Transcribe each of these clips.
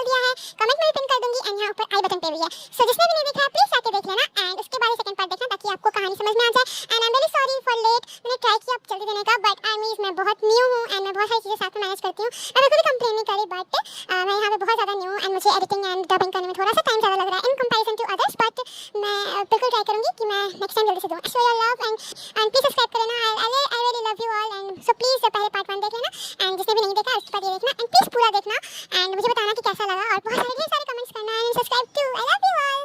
दिया है, कमेंट में भी पिन कर दूंगी एंड यहाँ ऊपर आई बटन पे भी है। सो जिसने भी नहीं देखा है प्लीज जाके देख लेना एंड उसके बाद सेकंड पार्ट देखना ताकि आपको कहानी समझ में आ जाए। And I am very sorry for late, मैंने ट्राई किया जल्दी देने का बट आई मीन मैं बहुत न्यू हूँ एंड मैं बहुत सारी चीज़ें साथ में मैनेज करती हूँ। मैं बिल्कुल भी कंप्लेन नहीं करी बट मैं यहाँ पे बहुत ज़्यादा न्यू हूँ एंड मुझे एडिटिंग एंड डबिंग करने में थोड़ा सा टाइम ज़्यादा लग रहा है in comparison to others, but मैं बिल्कुल ट्राई करूँगी कि मैं नेक्स्ट टाइम जल्दी से दूँ। Show your love and please subscribe कर लेना। आई really love you all and so please पहले पार्ट 1 देख लेना एंड जिसने भी नहीं देखा उसके बाद ये देखना एंड प्लीज पूरा देखना एंड मुझे बताना कि कैसा लगा और बहुत सारे कमेंट्स करना and subscribe to. I love you all.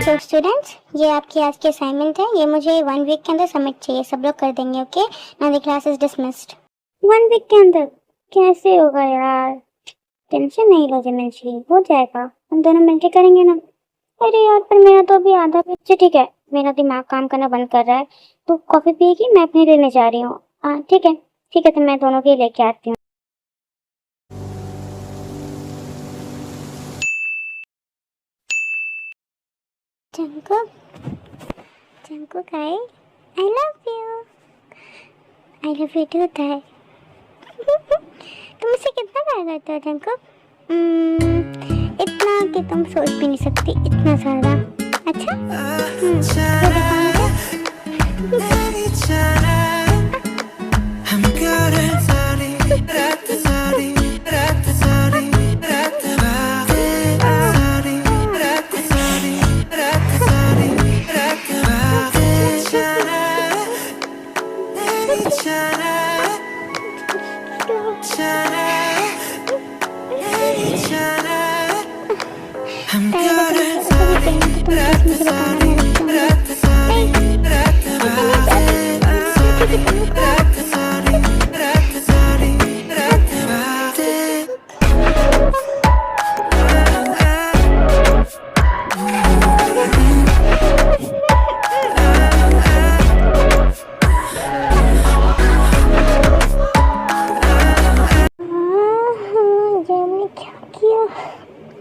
तो स्टूडेंट्स, ये आपकी आज की असाइनमेंट है। ये मुझे 1 वीक के अंदर सबमिट चाहिए। सब लोग कर देंगे, okay? Now the class is dismissed. 1 week के अंदर कैसे होगा यार? टेंशन नहीं लो जिमिनशी, हो जाएगा, हम दोनों मिलके करेंगे ना। अरे यार पर मेरा तो अभी आधा बच्चे, ठीक है मेरा दिमाग काम करना बंद कर रहा है। तो कॉफी पिएगी, मैं अपने लेने जा रही हूँ। हाँ ठीक है तो मैं दोनों के लेके आती हूँ। Jungkook I love you too Tae. तुम मुझसे कितना प्यार करते हो जंकुक? इतना कि तुम सोच भी नहीं सकती, इतना ज़्यादा। अच्छा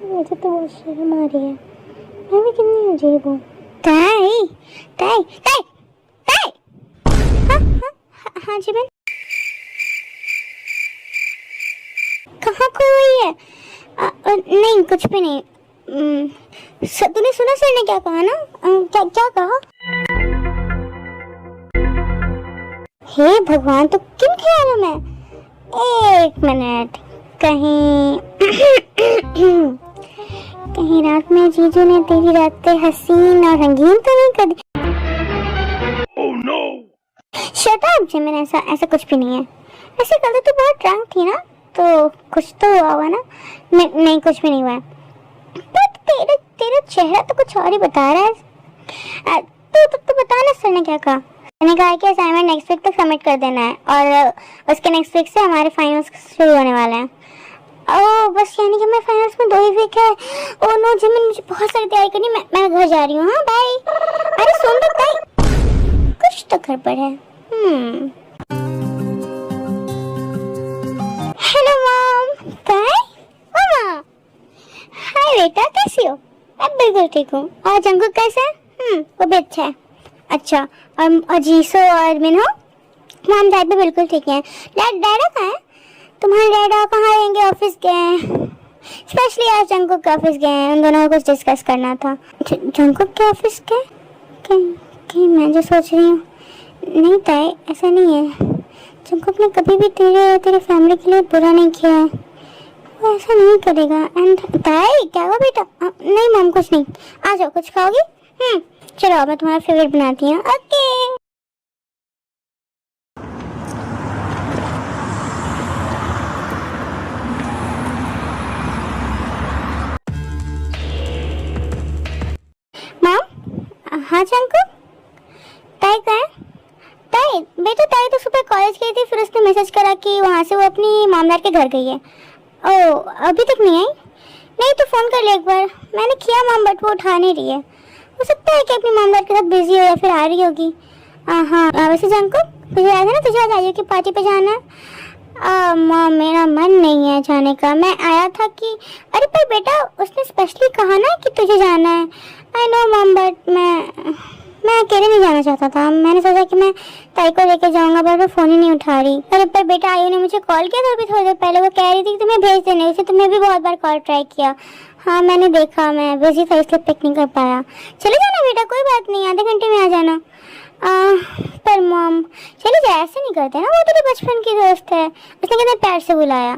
मुझे तो बहुत शर्म आ रही है, मैं भी कितनी अजीब हूँ। ताई ताई ताई ताई, हाँ जी मैम। कहाँ खो गई है? नहीं कुछ भी नहीं। तूने सुना सर ने क्या कहा ना? क्या कहा? हे भगवान, तो किन ख्यालों में? एक मिनट, कहीं कहीं रात में जीजू ने तेरी रातें हसीन और रंगीन तो नहीं कर दी? Oh no! Shut up Jimin, ऐसा कुछ भी नहीं है। वैसे कल तो बहुत ड्रंक थी ना, तो कुछ तो हुआ होगा ना? नहीं कुछ भी नहीं हुआ है। पर तेरा चेहरा तो कुछ और ही बता रहा है। तू बता ना सर ने क्या कहा? मैंने कहा कि असाइनमेंट नेक्स्ट वीक तक सबमिट कर देना है और उसके नेक्स्ट वीक से हमारे फाइनल्स शुरू होने वाले हैं। ओह बस, यानी कि मैं फाइनल्स में 2 ही वीक है। ओह नो जिमिन, मुझे बहुत सारी तैयारी करनी, मैं घर जा रही हूँ। हाँ बाय। अरे सुन तो ताई, कुछ तो गड़बड़ है। Hello mom. ताई, मामा। हाय बेटा, कैसी हो? मैं बिल्कुल ठीक हूँ। और जंकुक कैसा है? वो भी अच्छा है। अच्छा, और जीसो और मिनहो? मॉम डैड भी बिल्कुल ठीक है। डैडा कहाँ है? तुम्हारे डैडा कहाँ रहेंगे? ऑफिस गए हैं। स्पेशली आज जंकुक के ऑफिस गए हैं, उन दोनों को कुछ डिस्कस करना था। जंकुक के ऑफिस गए? कहीं मैं जो सोच रही हूँ। नहीं ताई, ऐसा नहीं है। जंकुक ने कभी भी तेरे फैमिली के लिए बुरा नहीं किया है, वो ऐसा नहीं करेगा। एंड ताई क्या हुआ बेटा? नहीं मॉम कुछ नहीं। आ जाओ, कुछ खाओगी? चलो मैं तुम्हारा फेवरेट बनाती हूँ। ओके। मॉम। हाँ जंकुक, ताई कहाँ है? ताई बेटा, ताई तो सुबह कॉलेज गई थी, फिर उसने मैसेज करा कि वहाँ से वो अपनी मामदार के घर गई है। ओह अभी तक नहीं आई? नहीं तो फ़ोन कर ले एक बार। मैंने किया मॉम, बट वो उठा नहीं रही है। हो सकता है कि अपनी मामदार के साथ बिजी हो या फिर आ रही होगी। हाँ वैसे जंकुक, तुझे याद है ना तुझे आज आयु की पार्टी पे जाना है? मॉम मेरा मन नहीं है जाने का। मैं आया था कि अरे पर बेटा उसने स्पेशली कहा ना कि तुझे जाना है। आई नो मॉम, बट मैं मैं अकेले नहीं जाना चाहता था। मैंने सोचा कि मैं ताई को लेकर जाऊंगा, पर वो फोन ही नहीं उठा रही। अरे पर बेटा आयु ने मुझे कॉल किया था अभी थोड़ी देर पहले। वो कह रही थी कि तुम्हें भेज देने, उसे तुम्हें भी बहुत बार कॉल ट्राई किया। हाँ मैंने देखा, मैं बिजी था इसलिए पिक नहीं कर पाया। चले जाना बेटा, कोई बात नहीं, आधे घंटे में आ जाना। पर मॉम चले जाए, ऐसे नहीं करते ना, वो तेरे बचपन की दोस्त है, उसने कितने प्यार से बुलाया।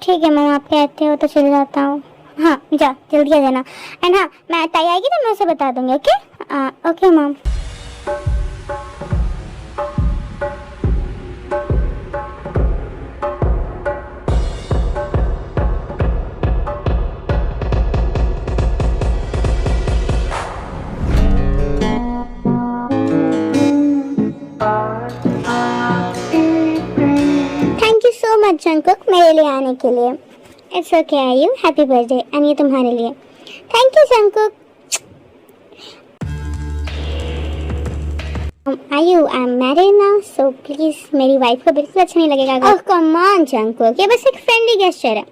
ठीक है मॉम, आप कहते हो तो चले जाता हूँ। हाँ जा जल्दी आ जाना। एंड हाँ मैं ताई आएगी तो मैं उसे बता दूंगी। Okay okay mom. Thank you so much Jungkook मेरे लिए आने के लिए। It's okay Aayu, happy birthday. And ये तुम्हारे लिए। Thank you Jungkook. Aayu I am married now, so please मेरी वाइफ को बिल्कुल अच्छा नहीं लगेगा। ओह कम ऑन जंकुक, ये बस एक फ्रेंडली गेस्चर है।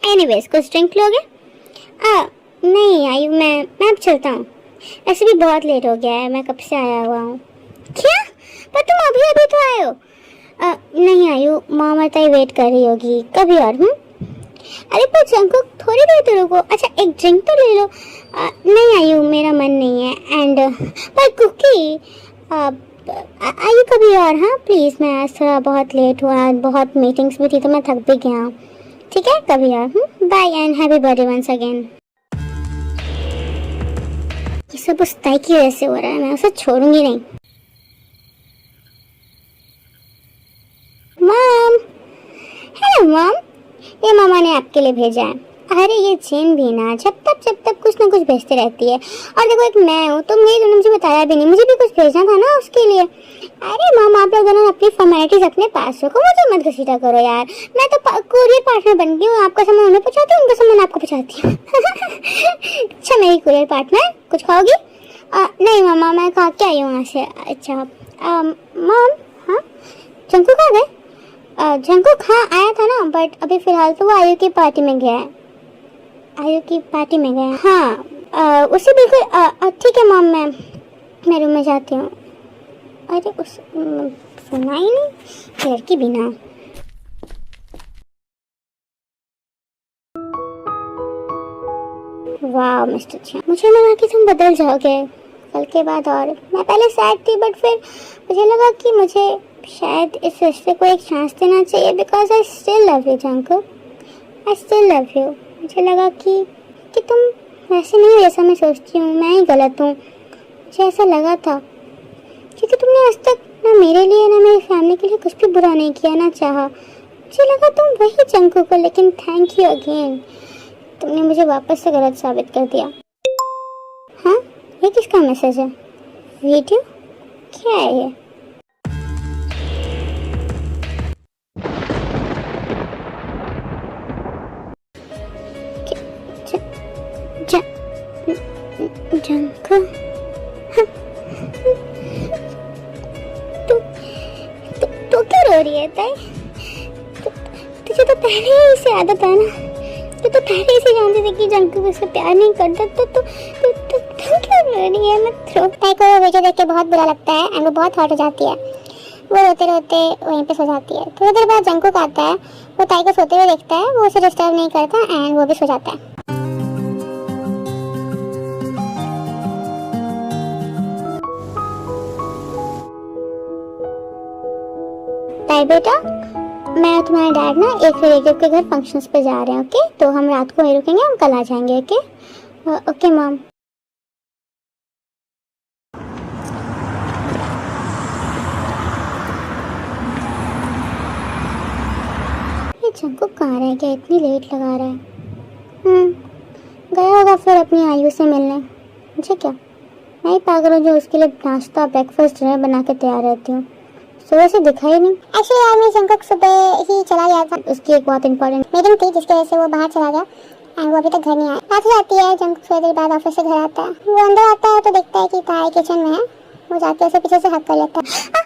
एनीवेज कुछ ड्रिंक लोगे? नहीं आयु, मैं अब चलता हूँ, ऐसे भी बहुत लेट हो गया है, मैं कब से आया हुआ हूँ। क्या? पर तुम अभी अभी तो आए हो। नहीं आयु, मामा ताई वेट कर रही होगी, कभी और। अरे पर जंकुक थोड़ी देर तो रुको। अच्छा एक ड्रिंक तो ले लो। नहीं आयु, मेरा मन नहीं है। एंड पर कुकी आयु कभी और। हाँ प्लीज़, मैं आज थोड़ा बहुत लेट हुआ, बहुत मीटिंग्स भी थी तो मैं थक भी गया हूँ। ठीक है कभी और। Bye and happy birthday once again. ये सब उस ताई की वजह से हो रहा है, मैं उसे छोड़ूंगी नहीं। मॉम, हेलो मॉम, ये मामा ने आपके लिए भेजा है। अरे ये चेन भी ना जब तक कुछ ना कुछ भेजते रहती है। और देखो एक मैं हूँ तो तुमने मुझे बताया भी नहीं, मुझे भी कुछ भेजना था ना उसके लिए। अरे मामा आप लोग दोनों अपनी फॉर्मेलिटीज अपने पास रखो, मुझे मत घसीटा करो यार। मैं तो कुरियर पार्टनर बन गई हूँ, आपका सामान उन्हें पहुँचाती हूँ, उनका सामान आपको पहुँचाती हूँ। अच्छा मेरी कुरियर पार्टनर, कुछ खाओगी? नहीं मामा, मैं खा के आई हूँ वहाँ से। अच्छा मॉम, हाँ जंकुक आ गए? जंकुक हाँ आया था ना, बट अभी फिलहाल तो वो आयु की पार्टी में गया है। आयु की पार्टी में गया? हाँ उसे बिल्कुल ठीक है मॉम, मैं रूम में जाती हूँ। अरे उस सुना ही नहीं, लड़की भी ना। वाह मिस्टर चा, मुझे लगा कि तुम बदल जाओगे कल के बाद। और मैं पहले सैड थी, बट फिर मुझे लगा कि मुझे शायद इस रिश्ते को एक चांस देना चाहिए, because I still love you Jungkook, I still love you. मुझे लगा कि तुम वैसे नहीं हो जैसा मैं सोचती हूँ, मैं ही गलत हूँ। मुझे ऐसा लगा था क्योंकि तुमने आज तक ना मेरे लिए ना मेरी फैमिली के लिए कुछ भी बुरा नहीं किया, ना चाहा। मुझे लगा तुम वही जंकुक हो, लेकिन थैंक यू अगेन, तुमने मुझे वापस से गलत साबित कर दिया। हाँ ये किसका मैसेज है? वीडियो? क्या है ये? जंकुक तू क्यों रो रही है ताई? तुझे तो पहले ही इसे आदत है ना, तू तो पहले ही से जानती थी कि जंकुक उससे प्यार नहीं करता, तो तू क्यों रो रही है? मत रो। ताई को वो वीडियो देख के बहुत बुरा लगता है एंड वो बहुत हर्ट हो जाती है। वो रोते रोते वहीं पे सो जाती है। थोड़ी देर बाद जंकुक आता है, वो ताई को सोते हुए देखता है, वो उसे डिस्टर्ब नहीं करता एंड वो भी सो जाता है। ताई बेटा, मैं और तुम्हारे डैड ना एक रिलेटिव के घर फंक्शंस पे जा रहे हैं। ओके तो हम रात को वहीं रुकेंगे, हम कल आ जाएंगे। Okay mom. ये जंकुक कहाँ रह गया, इतनी लेट लगा रहा है। गया होगा फिर अपनी आयु से मिलने। मुझे क्या, मैं ही पागल हूँ जो उसके लिए नाश्ता ब्रेकफास्ट डिनर बना के तैयार रहती हूँ, सुबह से दिखा ही नहीं। एक्चुअली यार मैं जंकुक सुबह ही चला गया था, उसकी एक बहुत इंपॉर्टेंट मीटिंग थी जिसकी वजह से वो बाहर चला गया एंड वो अभी तक घर नहीं आया। रात हो जाती है, जंकुक थोड़ी देर बाद ऑफिस से घर आता है। वो अंदर आता है तो देखता है कि ताई किचन में है, वो जाके उसे पीछे से हक कर लेता है।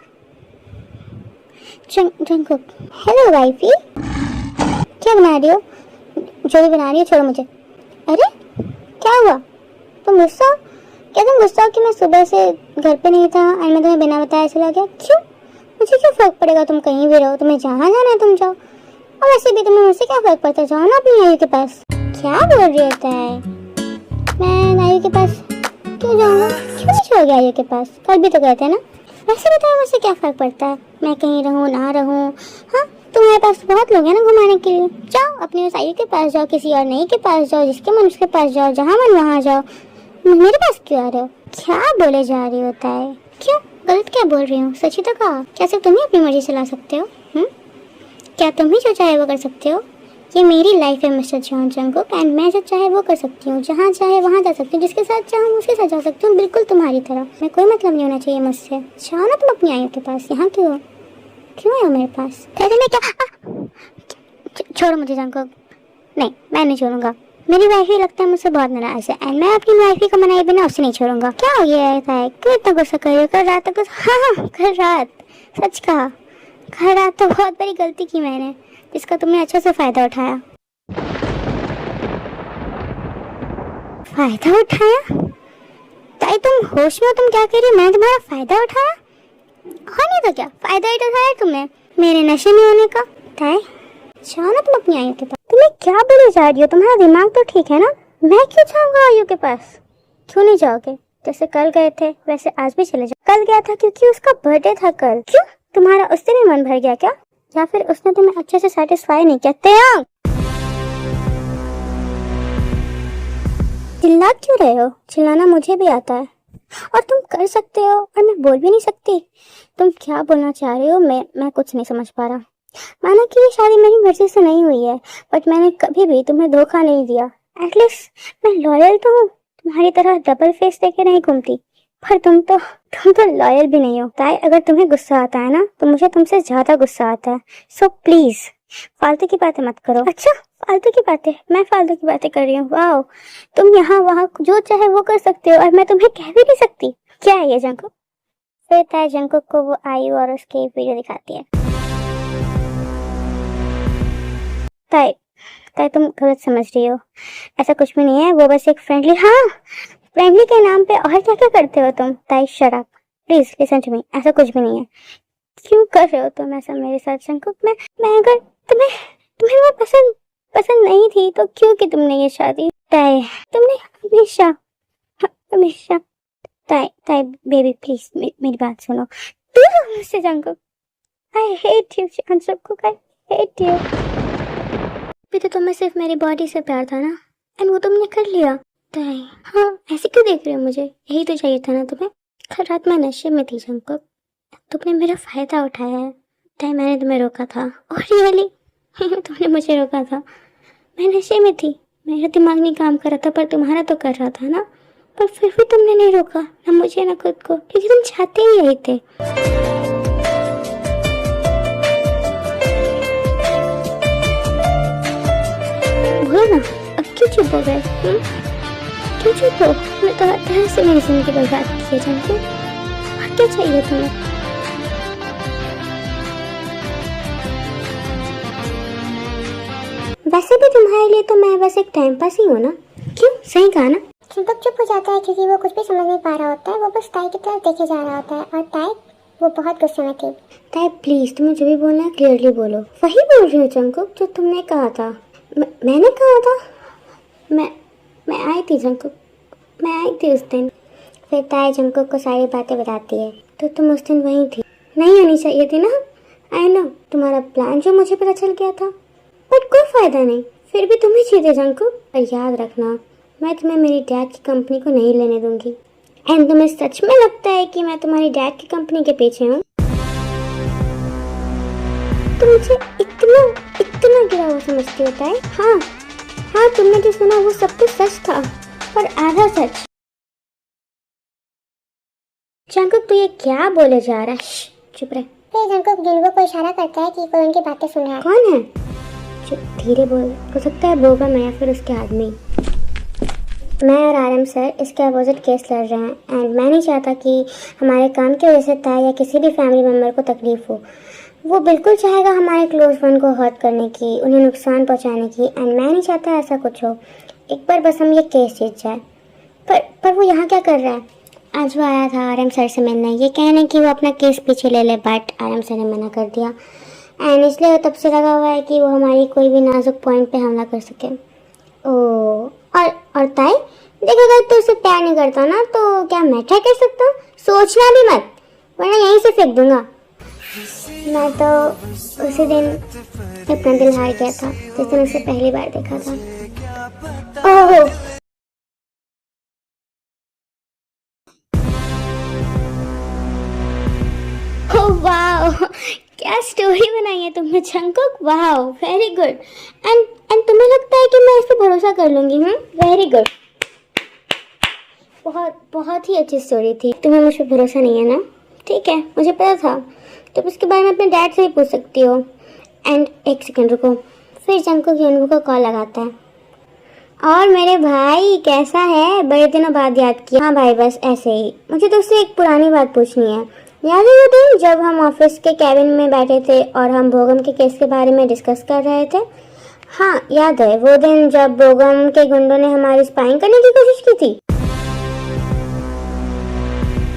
जंकुक, हेलो वाइफी, क्या बना रही हो? जो भी बना रही हो छोड़ो मुझे। अरे क्या हुआ, तुम गुस्सा? क्या तुम गुस्सा हो कि मैं सुबह से घर पे नहीं था और मैं तुम्हें बिना बताए चला गया? क्यों? मुझे क्या फर्क पड़ेगा, तुम कहीं भी रहो, तुम्हें जहाँ जाना है तुम जाओ। और वैसे भी तुम्हें मुझसे क्या फर्क पड़ता है, जाओ ना अपनी आयु के पास। क्या बोल रही होता है? मैं आयु के पास क्यों जाऊँगा? क्यों नहीं छोड़ आयु के पास? कल भी तो गए थे ना। वैसे बताओ मुझसे क्या फर्क पड़ता है, मैं कहीं रहूँ ना रहूँ। हाँ, तुम्हारे पास बहुत लोग हैं ना घुमाने के लिए। जाओ अपनी उस आयु के पास जाओ, किसी और नई के पास जाओ, जिसके मन उसके पास जाओ, जहाँ मन वहाँ जाओ। मेरे पास क्यों आ रहे हो? क्या बोले जा रही होता है? क्यों गलत क्या बोल रही हूँ? सच ही तो कहा। क्या सिर्फ तुम ही अपनी मर्जी चला सकते हो? क्या तुम ही जो चाहे वो कर सकते हो? ये मेरी लाइफ है मिस्टर जॉन जंगकुक, एंड मैं जो चाहे वो कर सकती हूँ, जहाँ चाहे वहाँ जा सकती हूँ, जिसके साथ चाहूँ उसके साथ जा सकती हूँ, बिल्कुल तुम्हारी तरह। मैं कोई मतलब नहीं होना चाहिए मुझसे। जाओ ना तुम अपनी आयु के पास। यहाँ क्यों हो? क्यों है मेरे पास? कहते मैं क्या? छोड़ो मुझे जंगकुक। नहीं, मैं नहीं छोड़ूंगा। मेरी वाइफ ही लगता है मुझसे बहुत नाराज है, एंड मैं अपनी वाइफ को मनाए बिना उससे नहीं छोड़ूंगा। क्या हो गया है? क्यों इतना गुस्सा कर रही हो? कल रात तक हाँ कल रात सच कहा, कल रात तो बहुत बड़ी गलती की मैंने, जिसका तुमने अच्छे से फायदा उठाया। फायदा उठाया? ताई तुम होश में हो? तुम क्या कह रही हो? मैंने तुम्हारा फायदा उठाया? हाँ नहीं तो क्या, फायदा ही तो उठाया तुमने मेरे नशे में होने का। ताई जाओ ना तुम अपनी आयु के पास। तुम्हें क्या बोले जा रही हो? तुम्हारा दिमाग तो ठीक है ना? मैं क्यों जाऊंगा आयु के पास? क्यों नहीं जाओगे? जैसे कल गए थे वैसे आज भी चले जाओ। कल गया था क्योंकि उसका बर्थडे था कल। क्यों? तुम्हारा उससे भी मन भर गया क्या? या फिर उसने तुम्हें अच्छे से सेटिस्फाई नहीं किया? त्याग! चिल्ला क्यों रहे हो? चिल्लाना मुझे भी आता है और तुम कर सकते हो, और मैं बोल भी नहीं सकती। तुम क्या बोलना चाह रहे हो? मैं कुछ नहीं समझ पा रहा। माना कि ये शादी मेरी मर्जी से नहीं हुई है, बट मैंने कभी भी तुम्हें धोखा नहीं दिया। एटलीस्ट मैं लॉयल तो हूँ, तुम्हारी तरह डबल फेस देके नहीं घूमती। पर तुम तो लॉयल भी नहीं हो। ताई अगर तुम्हें गुस्सा आता है ना तो मुझे तुमसे ज्यादा गुस्सा आता है। सो प्लीज फालतू की बातें मत करो। अच्छा, फालतू की बातें? मैं फालतू की बातें कर रही हूँ? वाह, तुम यहाँ वहाँ जो चाहे वो कर सकते हो और मैं तुम्हें कह भी नहीं सकती। क्या है ये जंकुक? फिर ताई जंकुक को वो आयु और उसके वीडियो दिखाती है। ताई तुम गलत समझ रही हो, ऐसा कुछ भी नहीं है। वो बस एक फ्रेंडली, हाँ फ्रेंडली के नाम पे और क्या क्या करते हो तुम? Tae shut up please, listen to me. ऐसा कुछ भी नहीं है। क्यों कर रहे हो तुम ऐसा मेरे साथ जंकुक? मैं अगर तुम्हें मैं पसंद नहीं थी तो क्यों की तुमने ये शादी? ताई तुमने हमेशा ताई बेबी प्लीज मेरी बात सुनो। दूर मुझसे Jungkook. I hate you Jungkook, I hate you. भी तो तुम्हें सिर्फ मेरी बॉडी से प्यार था ना, एंड वो तुमने कर लिया। ताई हाँ, ऐसे क्यों देख रहे हो मुझे? यही तो चाहिए था ना तुम्हें। कल रात मैं नशे में थी जंकुक, तुमने मेरा फायदा उठाया है। ताई मैंने तुम्हें रोका था। और रियली तुमने मुझे रोका था? मैं नशे में थी, मेरा दिमाग नहीं काम कर रहा था, पर तुम्हारा तो कर रहा था ना। पर फिर भी तुमने नहीं रोका, ना मुझे ना खुद को, क्योंकि तुम चाहते ही यही थे। बोलो ना, अब क्यों चुप हो गए? क्यों चुप हो? मैं तो हर तरह से मेरी जिंदगी बर्बाद की है जंकुक। और क्या चाहिए तुम्हें? वैसे भी तुम्हारे लिए तो मैं बस एक टाइम पास ही हूँ ना। क्यों? सही कहा ना? जंकुक चुप हो जाता है क्योंकि वो कुछ भी समझ नहीं पा रहा होता है। वो बस ताई की तरफ देखे जा रहा होता है, और ताई वो बहुत गुस्से में थी। ताई प्लीज तुम्हें जो भी बोलना है क्लियरली बोलो। वही बोल रही हूँ जंकुक जो तुमने कहा था। मैंने कहा था? मैं आई थी जंकुक, मैं आई थी उस दिन। फिर ताई जंकुक को सारी बातें बताती है। तो तुम उस दिन वहीं थी, नहीं आनी चाहिए थी ना? आई नो तुम्हारा प्लान जो मुझे पता चल गया था, बट कोई फायदा नहीं। फिर भी तुम ही जीते जंकुक। पर याद रखना, मैं तुम्हें मेरी डैड की कंपनी को नहीं लेने दूंगी। एंड तुम्हें सच में लगता है कि मैं तुम्हारी डैड की कंपनी के पीछे हूँ? तुम मुझे इतना गिरा हुआ समझती होता है? हाँ, तुमने जो सुना वो सब कुछ सच था, पर आधा सच। जंकुक तू ये क्या बोले जा रहा है? चुप रहे। जंकुक गिलबो को इशारा करता है कि कोई उनकी बातें सुन रहा है। कौन है? चुप, धीरे बोल। हो सकता है बोगम या फिर उसके आदमी। मैं और आरएम सर इसके अपोजिट केस लड़ रहे हैं, एंड मैं नहीं चाहता कि हमारे काम की वजह से ताई या किसी भी फैमिली मेम्बर को तकलीफ हो। वो बिल्कुल चाहेगा हमारे क्लोज वन को हर्ट करने की, उन्हें नुकसान पहुंचाने की, एंड मैं नहीं चाहता ऐसा कुछ हो। एक बार बस हम ये केस जीत जाए। पर वो यहाँ क्या कर रहा है? आज वो आया था आरएम सर से मिलने, ये कहने कि वो अपना केस पीछे ले ले, बट आरएम सर ने मना कर दिया एंड इसलिए वो तब से लगा हुआ है कि वो हमारी कोई भी नाजुक पॉइंट पे हमला कर सके। ओ और ताई देखो, अगर तू उससे प्यार नहीं करता ना तो क्या मैं ट्राई कर सकता हूँ? सोचना भी मत वरना यहीं से फेंक दूंगा। मैं तो उसी दिन अपना दिल हार गया था जिस दिन उसे पहली बार देखा था। ओह वाओ, क्या स्टोरी बनाई है तुमने Jungkook, wow very good. And तुम्हें लगता है कि मैं इस पे भरोसा कर लूंगी? वेरी गुड, बहुत ही अच्छी स्टोरी थी। तुम्हें मुझ पे भरोसा नहीं है ना? ठीक है, मुझे पता था। तो उसके बारे में अपने डैड से ही पूछ सकती हो। एंड एक सेकंड रुको, फिर जंगकुक युनवू को कॉल लगाता है। और मेरे भाई कैसा है, बड़े दिनों बाद याद किया? हाँ भाई बस ऐसे ही, मुझे तो उससे एक पुरानी बात पूछनी है। याद है वो दिन जब हम ऑफिस के कैबिन में बैठे थे और हम बोगम के केस के बारे में डिस्कस कर रहे थे? हाँ याद है, वो दिन जब बोगम के गुंडों ने हमारी स्पाइंग करने की कोशिश की थी।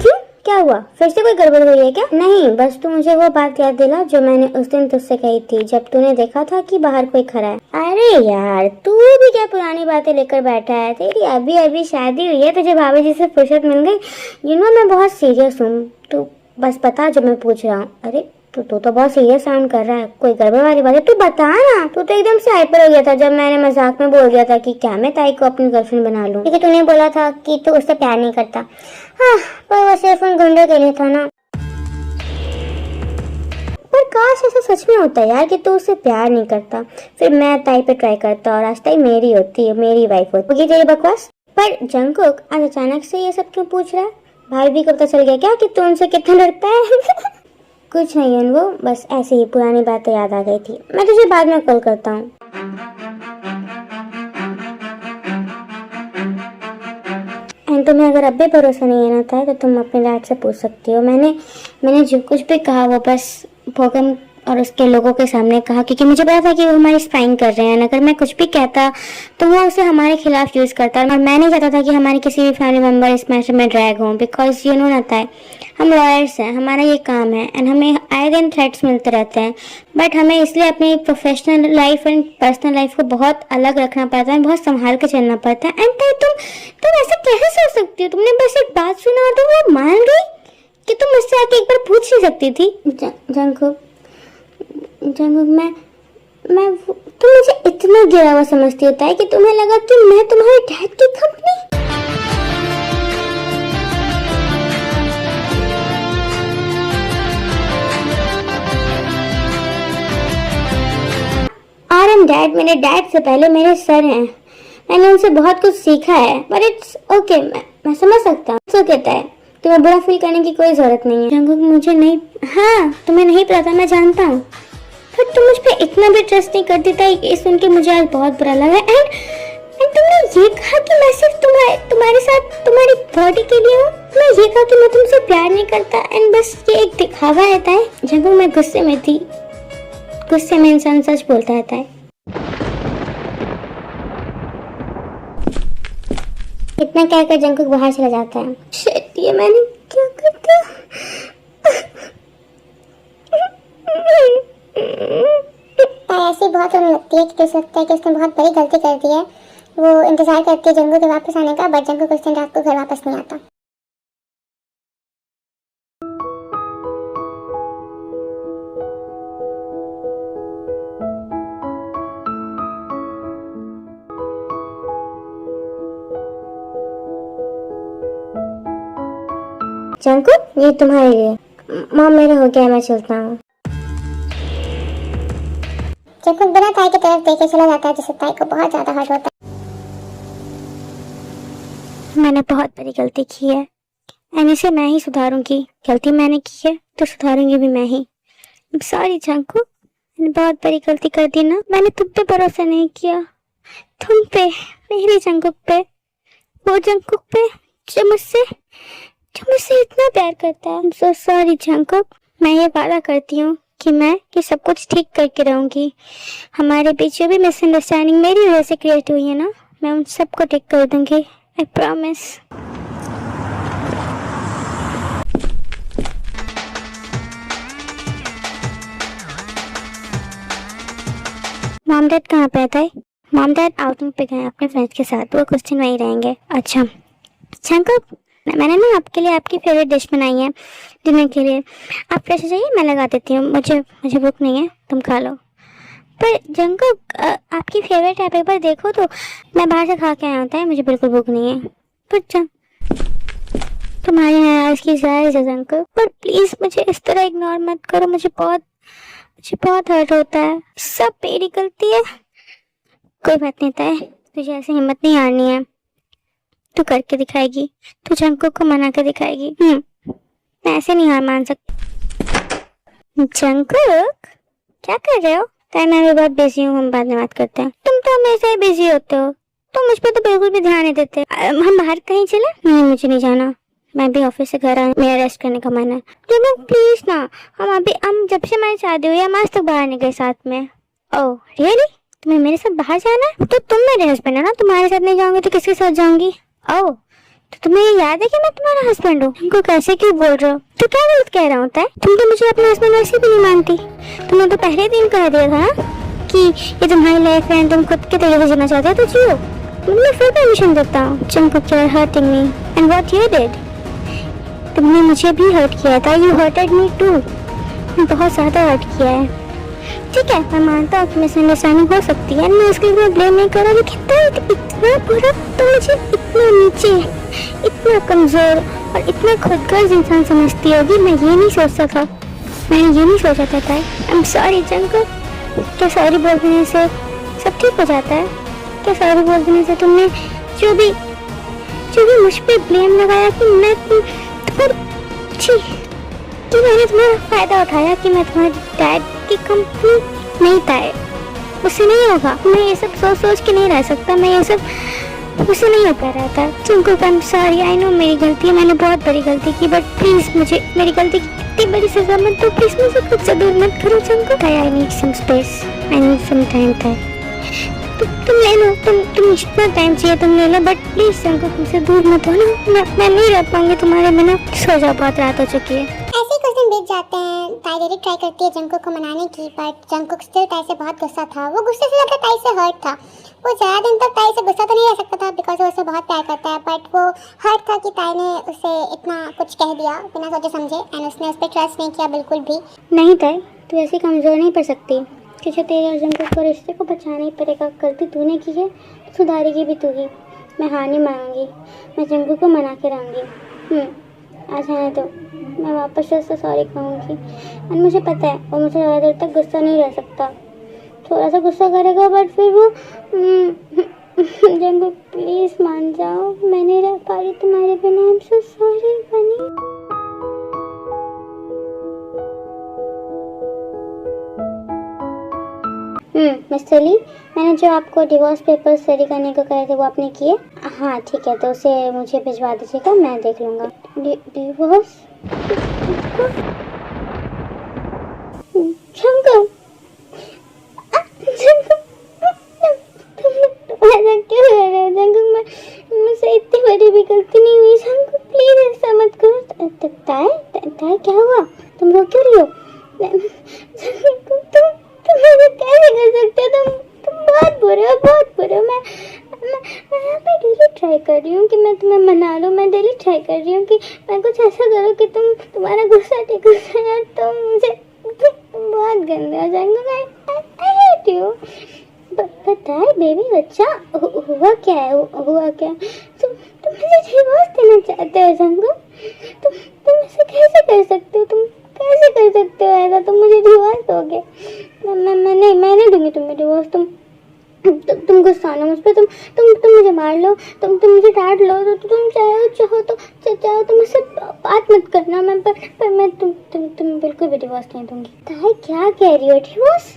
क्यों, क्या हुआ? फिर से कोई गड़बड़ हुई है क्या? नहीं, बस तू मुझे वो बात याद दिला जो मैंने उस दिन तुझसे कही थी जब तूने देखा था कि बाहर कोई खड़ा है। अरे यार तू भी क्या पुरानी बातें लेकर बैठा है? तेरी अभी अभी शादी हुई है, तुझे भाभी जी से फुर्सत मिल गई? मैं बहुत सीरियस हूँ, तू बस बता जो मैं पूछ रहा हूँ। अरे तू तो बहुत सीरियस साउंड कर रहा है, कोई गड़बड़ वाली बात है? तू बता ना। तू तो एकदम से हाइपर हो गया था जब मैंने मजाक में बोल दिया था कि क्या मैं ताई को अपनी गर्लफ्रेंड बना लूं, क्योंकि तूने बोला था कि तू उससे प्यार नहीं करता। हाँ, पर वो सिर्फ उन गुंडों के लिए था ना। पर काश ऐसा सच में होता यार कि तू उससे प्यार नहीं करता, फिर मैं ताई पे ट्राई करता और आज ताई मेरी होती, मेरी वाइफ होगी। तेरी बकवास। पर जंगकुक आज अचानक से ये सब क्यों पूछ रहा है? भाई भी को पता चल गया क्या कि तू उनसे कितना डरता है? कुछ नहीं युनवू, बस ऐसे ही पुरानी बातें याद आ गई थी। मैं तुझे बाद में कॉल करता हूँ। एंड तुम्हें अगर अब भी भरोसा नहीं आना था तो तुम अपने डैड से पूछ सकती हो। मैंने जो कुछ भी कहा वो बस बोगम और उसके लोगों के सामने कहा, क्योंकि मुझे पता था कि वो हमारी स्पाइंग कर रहे हैं। अगर मैं कुछ भी कहता तो वो उसे हमारे खिलाफ यूज करता, और मैं नहीं चाहता था कि हमारे किसी भी फैमिली मेंबर इस मैटर में ड्रैग हों, बिकॉज ना था हम लॉयर्स हैं, हमारा ये काम है एंड हमें आए दिन थ्रेट्स मिलते रहते हैं। बट हमें इसलिए अपनी professional life and personal life को बहुत अलग रखना पड़ता है, बहुत संभाल के चलना पड़ता है। एंड तुम ऐसा कैसे सोच सकती हो? तुमने बस एक बात सुना और तुम वो मान गई कि तुम मुझसे आके एक बार पूछ नहीं सकती थी? जंगकुक मैं तुम मुझे इतना गिरा हुआ समझती होता है कि तुम्हें लगा कि मैं तुम्हारे डैड की कंपनी? आरएम डैड मेरे डैड से पहले मेरे सर हैं, मैंने उनसे बहुत कुछ सीखा है। बट इट्स ओके, मैं समझ सकता हूँ। सो कहता है तुम्हें बुरा फील करने की कोई जरूरत नहीं है। जंगकुक मुझे नहीं, हाँ तुम्हें नहीं पता था, मैं जानता हूँ, पर तुम मुझ पे इतना भी ट्रस्ट नहीं करती था। ये सुन के मुझे आज बहुत बुरा लगा। एंड तुमने ये कहा कि मैं सिर्फ तुम्हारे साथ तुम्हारी बॉडी के लिए हूँ। मैं ये कहा कि मैं तुमसे प्यार नहीं करता एंड बस ये एक दिखावा रहता है। जंगकुक मैं गुस्से में थी, गुस्से में इंसान सच बोलता रहता है। इतना कहकर जंगकुक बाहर चला जाता है। शिट, ये मैंने क्या कर दिया? ऐसी बहुत होने लगती है कि तुझे लगता है कि उसने बहुत बड़ी गलती कर दी है। वो इंतजार करती है जंगकुक के वापस आने का, बट जंगकुक उस दिन रात को घर वापस नहीं आता। जंगकुक ये तुम्हारे लिए। मॉम मेरा हो गया, मैं चलता हूँ। जंगकुक बिना ताई की तरफ देखे चला जाता है, जिससे ताई को बहुत ज्यादा हर्ट होता है। मैंने बहुत बड़ी गलती की है एंड इसे मैं ही सुधारूंगी। गलती मैंने की है तो सुधारूंगी भी मैं ही। सॉरी जंगकुक, मैंने बहुत बड़ी गलती कर दी ना। मैंने तुम पे भरोसा नहीं किया, तुम पे, मेरे जंगकुक पे, वो जंगकुक पे जो मुझसे इतना प्यार करता है। सो सॉरी जंगकुक, मैं ये वादा करती हूँ कि मैं ये सब कुछ ठीक करके रहूंगी। हमारे बीच जो भी मिसअंडरस्टैंडिंग मेरी वजह से क्रिएट हुई है ना, मैं उन सबको ठीक कर दूंगी। I promise. मॉम डैड कहाँ पे है? मॉम डैड आउटिंग पे गए अपने फ्रेंड्स के साथ, वो कुछ दिन वहीं रहेंगे। अच्छा जंकुक, मैंने ना आपके लिए आपकी फेवरेट डिश बनाई है डिनर के लिए। आप फ्रेश हो जाइए, मैं लगा देती हूँ। मुझे मुझे भूख नहीं है, तुम खा लो। पर जंकुक आपकी फेवरेट है, एक बार देखो तो। मैं बाहर से खा के आया होता है, मुझे बिल्कुल भूख नहीं है। पर तुम्हारे यहाँ आज की जायज़ है जंकुक, पर प्लीज़ मुझे इस तरह इग्नोर मत करो। मुझे बहुत हर्ट होता है। सब मेरी गलती है। कोई बात नहीं तय, तुझे ऐसे हिम्मत नहीं हारनी है। तू करके दिखाएगी, तू जंकुक को मना के दिखाएगी। मैं ऐसे नहीं हार मान सकती। जंकुक क्या कर रहे हो? तय मैं भी बहुत बिजी हूँ, हम बाद में बात करते हैं। तुम तो हमेशा ही बिजी होते हो, तुम मुझ पर तो बिल्कुल भी ध्यान नहीं देते। हम बाहर कहीं चले? नहीं मुझे नहीं जाना, मैं भी ऑफिस से घर आया, मेरा रेस्ट करने का मन है। जंकुक प्लीज ना, हम जब से हमारी शादी हुई हम आज तक बाहर नहीं गए साथ में। Oh really? तुम्हें मेरे साथ बाहर जाना है? तो तुम मेरे हस्बैंड है ना, तुम्हारे साथ नहीं जाऊंगी तो किसके साथ जाऊंगी? ओह तो तुम्हें ये याद है कि मैं तुम्हारा हस्बैंड हूँ? तुमको कैसे क्यों बोल रहे हो? तो क्या गलत कह रहा होता है? तुम तो मुझे अपना हस्बैंड वैसे भी नहीं मानती। तुमने तो पहले दिन कह दिया था ना कि ये तुम्हारी लाइफ है, तुम खुद के तरीके से जीना चाहते हो तो जियो। मैं फिर परमिशन देता हूँ। Jungkook you are hurting me and what you did, तुमने मुझे भी हर्ट किया था। यू हर्टेड मी टू, बहुत ज़्यादा हर्ट किया है। ठीक है मैं मानता हूँ कि मिसअंडरस्टैंडिंग हो सकती है, मैं इसके लिए ब्लेम नहीं कर रहा, लेकिन इतना बुरा तो मुझे इतना नीचे, इतना कमज़ोर और इतना खुदगर्ज इंसान समझती होगी, मैं ये नहीं सोचता था। मैंने ये नहीं सोचा था। आई एम सॉरी जंकुक। क्या सॉरी बोल देने से सब ठीक हो जाता है? क्या सॉरी बोल देने से तुमने जो भी मुझ पर ब्लेम लगाया कि मैं कि मैंने तुम्हारा फायदा उठाया, कि मैं तुम्हारे डैड की कंपनी नहीं था, उससे नहीं होगा। मैं ये सब सोच के नहीं रह सकता, मैं ये सब मुझसे नहीं हो पा रहा था। Jungkook I am sorry, I know मेरी गलती है, मैंने बहुत बड़ी गलती की, बट प्लीज मुझे मेरी गलती की इतनी बड़ी सजा मत दो। प्लीज मुझे खुद से दूर मत करो Jungkook. I need some space, I need some time था। तुम ले लो, तुम जितना टाइम चाहिए तुम ले लो, बट प्लीज जंकुक मुझसे दूर मत हो ना। मैं नहीं रह पाऊंगी तुम्हारे बिना। सो जाओ, बहुत रात हो चुकी है। ऐसे कुछ दिन बीत जाते हैं। ताई डेली ट्राई करती है जंकुक को मनाने की, बट जंकुक स्टिल ताई से बहुत गुस्सा था। वो गुस्से से ज़्यादा ताई से हर्ट था। वो ज़्यादा दिन तक ताई से गुस्सा तो नहीं रह सकता था बिकॉज वो उसे बहुत प्यार करता है, बट वो हर्ट था कि ताई ने उसे इतना कुछ कह दिया बिना सोचे समझे, एंड उसने उस पर ट्रस्ट नहीं किया बिल्कुल भी। नहीं ताई, तू ऐसी कमज़ोर नहीं पड़ सकती। तुझे तेरे और जंकुक को रिश्ते को बचाना ही पड़ेगा। गलती तूने की है, सुधारेगी भी तू ही। मैं हार नहीं मानूंगी, मैं जंकुक को मना के रहूँगी। आ जाने दो, मैं वापस से उससे सॉरी कहूँगी। और मुझे पता है वो मुझे ज़्यादा देर तक गुस्सा नहीं रह सकता। थोड़ा सा गुस्सा करेगा बट फिर वो जंकुक प्लीज़ मान जाओ, मैं नहीं रह पा रही तुम्हारे बिना। आई एम सो सॉरी बनी। मिस्टर ली, मैंने जो आपको डिवोर्स पेपर स्टडी करने को कहे थे वो आपने किए? हाँ ठीक है, तो उसे मुझे भिजवा दीजिएगा, मैं देख लूँगा। डिवोर्स? जंकुक ऐसा क्यों कर रहे हो जंकुक? मुझसे इतनी बड़ी भी गलती नहीं हुई जंकुक, प्लीज ऐसा मत करो। ताई क्या हुआ? तुम रो क्यों रही हो? तुम ऐसा कैसे कर सकते हो? तुम बहुत बुरे हो, बहुत बुरे हो। मैं यहाँ पे डेली ट्राई कर रही हूँ कि मैं तुम्हें मना लूँ। मैं डेली ट्राई कर रही हूँ कि मैं कुछ ऐसा करूँ कि तुम्हारा गुस्सा ठीक हो जाए और तुम बहुत गंदे हो जाएंगे। I hate you. बताए बेबी बच्चा, हुआ क्या है? हुआ क्या? तुम मुझे डिवोर्स देना चाहते हो जंकुक? तुम ऐसा कैसे कर सकते हो? तुम कैसे कर सकते हो ऐसा? तुम मुझे डिवोर्स दोगे? मैं नहीं दूंगी तुम्हें डिवोर्स। तुम गुस्सा ना मुझ पर, तुम मुझे मार लो, तुम मुझे डांट लो, तो तुम चाहो तो मुझसे बात मत करना। मैं पर मैं तुम बिल्कुल भी डिवोर्स नहीं दूंगी। ताई क्या कह रही हो? डिवोर्स?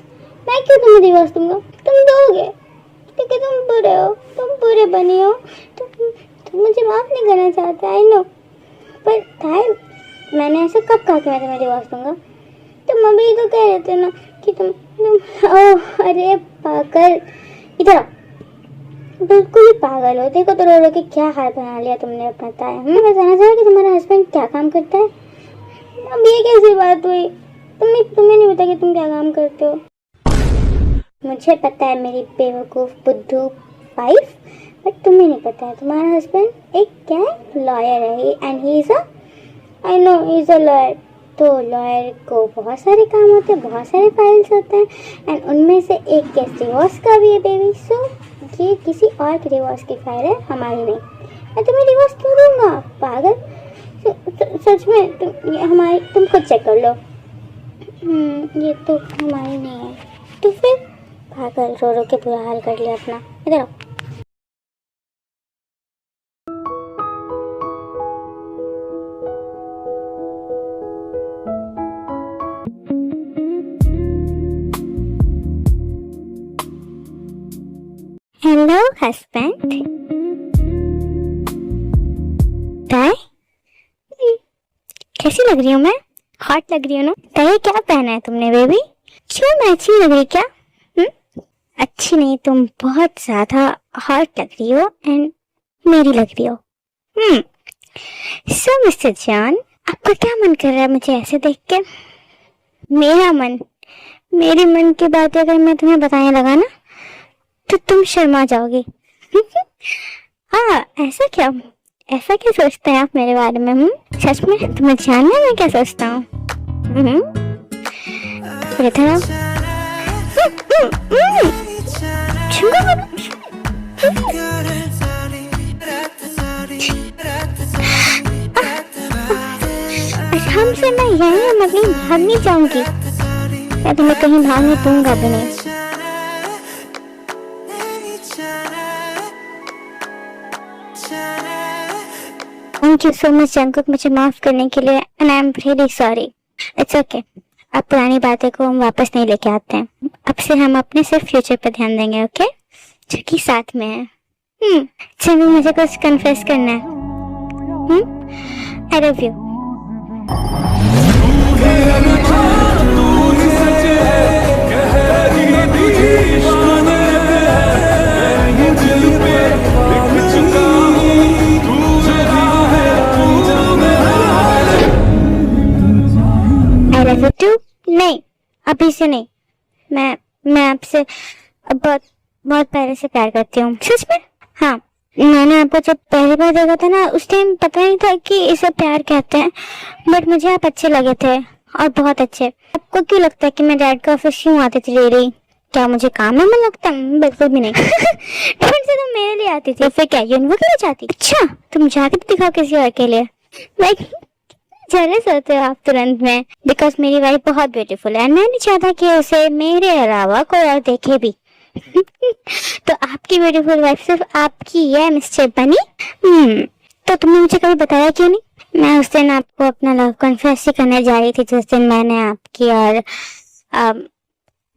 मैं क्यों तुम्हें डिवोर्स दूंगा? तुम दोगे क्योंकि तुम बुरे हो, तुम बुरे बनी हो। तुम मुझे माफ नहीं करना चाहते, आई नो। पर ताई मैंने ऐसा कब कहा कि मैं तुम्हें डिवोर्स दूंगा? तुम अभी तो कह रहे थे ना कि तुम ओह अरे पागल, इधर बिल्कुल ही पागल हो। देखो तो रो रो के क्या हाल बना लिया तुमने अपना ताया। बताना चाहा कि तुम्हारा हस्बैंड क्या काम करता है? अब ये कैसी बात हुई? तुम्हें नहीं पता कि तुम क्या काम करते हो? मुझे पता है मेरी बेवकूफ बुद्धू वाइफ, बट तुम्हें नहीं पता है तुम्हारा हस्बैंड एक क्या है, लॉयर है and he is I know he is a lawyer. तो लॉयर को बहुत सारे काम होते हैं, बहुत सारे फाइल्स होते हैं एंड उनमें से एक केस डिवोर्स का भी है बेबी। सो ये किसी और के डिवोर्स की फाइल है, हमारी नहीं। मैं तुम्हें डिवोर्स क्यों दूंगा पागल? सच में तुम खुद चेक कर लो। ये तो हमारी नहीं है। तो फिर पागल रो रो के बुरा हाल कर लिया अपना। इधर आओ। Hello husband. ताई कैसी लग रही हूँ मैं? हॉट लग रही हूँ ना? ताई क्या पहना है तुमने बेबी? क्यों मैचिंग लग रही क्या? अच्छी नहीं, तुम बहुत ज्यादा हॉट लग रही हो एंड मेरी लग रही हो। सो मिस्टर जॉन, आपका क्या मन कर रहा है मुझे ऐसे देख के? मेरी मन की बात अगर मैं तुम्हें बताने लगा ना तो तुम शर्मा जाओगे। हाँ, ऐसा क्या सोचते हैं आप मेरे बारे में? सच में तुम्हें जानना है मैं क्या सोचता हूँ? इधर आओ। आराम से, मैं यहीं मैं कहीं भाग नहीं जाऊंगी। मैं तुम्हें कहीं भागने दूंगा भी नहीं। Thank you so much Jungkook मुझे माफ करने के लिए and I am really sorry. It's okay, अब पुरानी बातें को हम वापस नहीं लेके आते हैं। अब से हम अपने सिर्फ फ्यूचर पर ध्यान देंगे, ओके? जो कि साथ में है। चलो मुझे कुछ कन्फेस करना है। आई लव यू। नहीं, अभी से नहीं। मैं आपसे बहुत पहले से प्यार करती हूँ। सच में? हाँ, मैंने आपको जब पहली बार देखा था ना उस टाइम पता नहीं था कि इसे प्यार कहते हैं, बट मुझे आप अच्छे लगे थे और बहुत अच्छे। आपको क्यों लगता है कि मैं डैड का ऑफिस क्यों आती थी डेली? क्या मुझे काम में मन लगता है? बिल्कुल भी नहीं। फिर से तुम मेरे लिए आती थी, फिर क्या यूनिवर्स के लिए जाती? अच्छा, तुम जाके तो दिखाओ किसी और के लिए। लाइक जेलस होते हो आप तुरंत में, बिकॉज मेरी वाइफ बहुत ब्यूटीफुल है और मैं नहीं चाहता कि उसे मेरे अलावा कोई और देखे भी। तो आपकी ब्यूटीफुल वाइफ सिर्फ आपकी है मिस्टर बनी। तो तुमने मुझे कभी बताया क्यों नहीं? मैं उस दिन आपको अपना लव कन्फेस ही करने जा रही थी जिस दिन मैंने आपकी और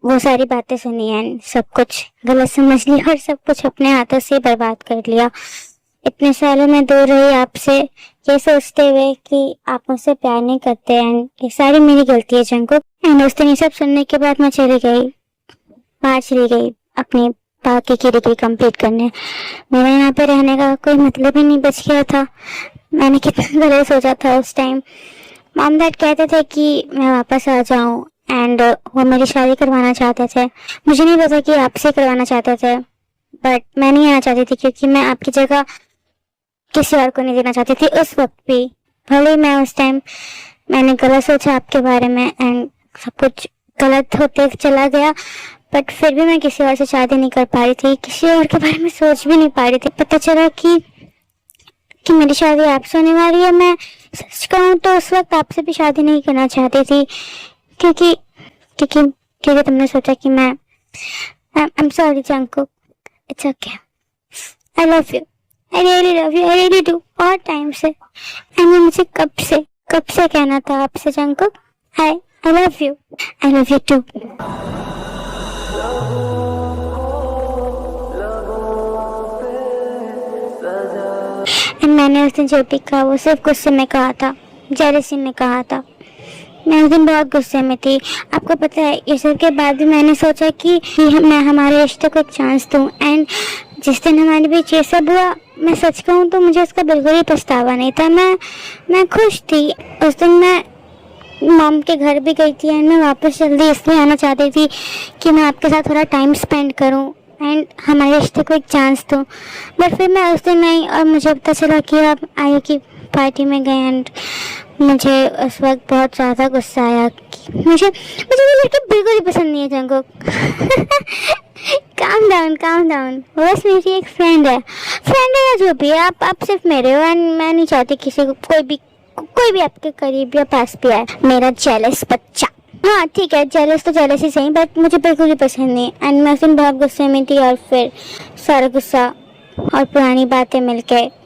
वो सारी बातें सुनी एंड सब कुछ गलत समझ लिया और सब कुछ अपने हाथों से बर्बाद कर लिया। इतने सालों में दूर रही आपसे ये सोचते हुए कि आप मुझसे प्यार नहीं करते एंड ये सारी मेरी गलती है जंकुक। एंड उस दिन ये सब सुनने के बाद मैं बाहर चली गई अपनी बाकी की डिग्री कंप्लीट करने। मेरा यहाँ पे रहने का कोई मतलब ही नहीं बच गया था। मैंने कितना गलत सोचा था उस टाइम। मॉम डैड कहते थे कि मैं वापस आ जाऊं एंड वो मेरी शादी करवाना चाहते थे। मुझे नहीं पता कि आपसे करवाना चाहते थे, बट मैं नहीं आना चाहती थी क्योंकि मैं आपकी जगह किसी और को नहीं देना चाहती थी उस वक्त भी। भले मैं उस टाइम मैंने गलत सोचा आपके बारे में एंड सब कुछ गलत होते चला गया, बट फिर भी मैं किसी और से शादी नहीं कर पा रही थी, किसी और के बारे में सोच भी नहीं पा रही थी। पता चला कि मेरी शादी आपसे होने वाली है। मैं सच कहूँ तो उस वक्त आपसे भी शादी नहीं करना चाहती थी क्योंकि तुमने सोचा कि मैं I am sorry Jungkook, it's okay, I love you, I really love you, I really do. और टाइम से एंड मुझे कब से कहना था आपसे Jungkook, I love you too. मैंने उस दिन जो भी कहा वो सिर्फ गुस्से में कहा था, जेलसी में कहा था। मैं उस दिन बहुत गुस्से में थी। आपको पता है ये सब के बाद भी मैंने सोचा कि मैं हमारे रिश्ते को एक चांस दूं एंड जिस दिन हमारे बीच ये सब हुआ, मैं सच कहूँ तो मुझे उसका बिल्कुल ही पछतावा नहीं था। मैं खुश थी। उस दिन मैं मॉम के घर भी गई थी एंड मैं वापस जल्दी इसलिए आना चाहती थी कि मैं आपके साथ थोड़ा टाइम स्पेंड करूं एंड हमारे रिश्ते को एक चांस दूं। बट फिर मैं उस दिन आई और मुझे पता चला कि आप आयु की पार्टी में गए एंड मुझे उस वक्त बहुत ज़्यादा गुस्सा आया कि मुझे वो लड़की बिल्कुल ही पसंद नहीं है जंगकुक। काम डाउन, वो बस मेरी एक फ्रेंड है या जो भी है। आप सिर्फ मेरे हो एंड मैं नहीं चाहती किसी को कोई भी आपके करीब या पास भी आए। मेरा जेलस बच्चा, हाँ ठीक है, जेलस तो जेलस ही सही, बट मुझे बिल्कुल भी पसंद नहीं। एंड मैं उस दिन बहुत गुस्से में थी और फिर सारा गुस्सा और पुरानी बातें मिलके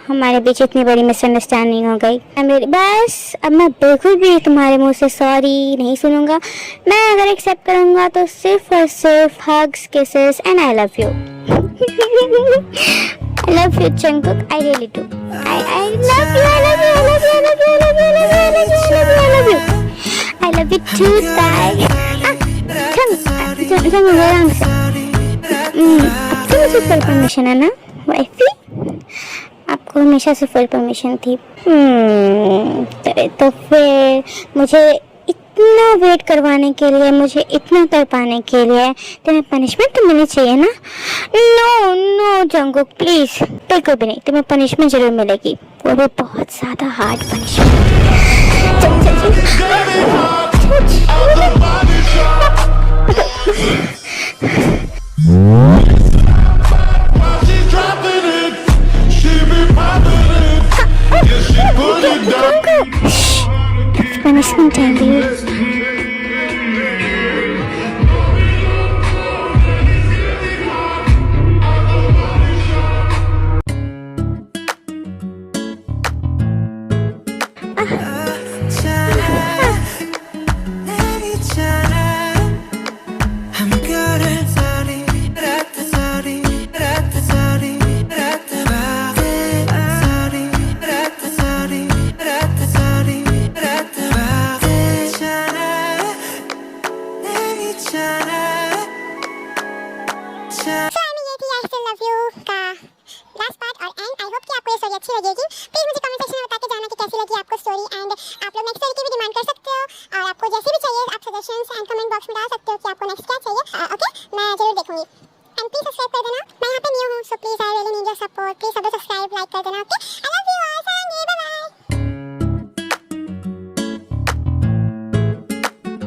हमारे बीच इतनी बड़ी मिसअंडरस्टैंडिंग हो गई। बस अब मैं बिल्कुल भी तुम्हारे मुंह से सॉरी नहीं सुनूंगा। मैं अगर एक्सेप्ट करूंगा तो सिर्फ और सिर्फ hugs, kisses and I love you. I love you, Jungkook. I really do. I love you. I love you. I love you. I love you. I love you. I love you. I love you. I love you. I love you too, आपको मुझे full permission है ना wifey? आपको हमेशा से full permission थी। तो फिर मुझे इतना वेट करवाने के लिए, मुझे इतना तरपाने के लिए तुम्हें पनिशमेंट तो मिलनी चाहिए ना? नो जंगकुक प्लीज, बिल्कुल भी नहीं। तुम्हें पनिशमेंट जरूर मिलेगी, वो भी बहुत ज़्यादा hard punishment. Punishment time, dude. अच्छी लगेगी। प्लीज मुझे कमेंट सेक्शन में बता के जाना कि कैसी लगी आपको स्टोरी एंड आप लोग नेक्स्ट स्टोरी की भी डिमांड कर सकते हो और आपको जैसे भी चाहिए आप सजेशंस एंड कमेंट बॉक्स में डाल सकते हो कि आपको नेक्स्ट क्या चाहिए। ओके, मैं जरूर देखूंगी एंड प्लीज सब्सक्राइब कर देना। मैं यहाँ पे न्यू हूँ so please I really need your support. Please सब सब्सक्राइब लाइक कर देना। Okay, I love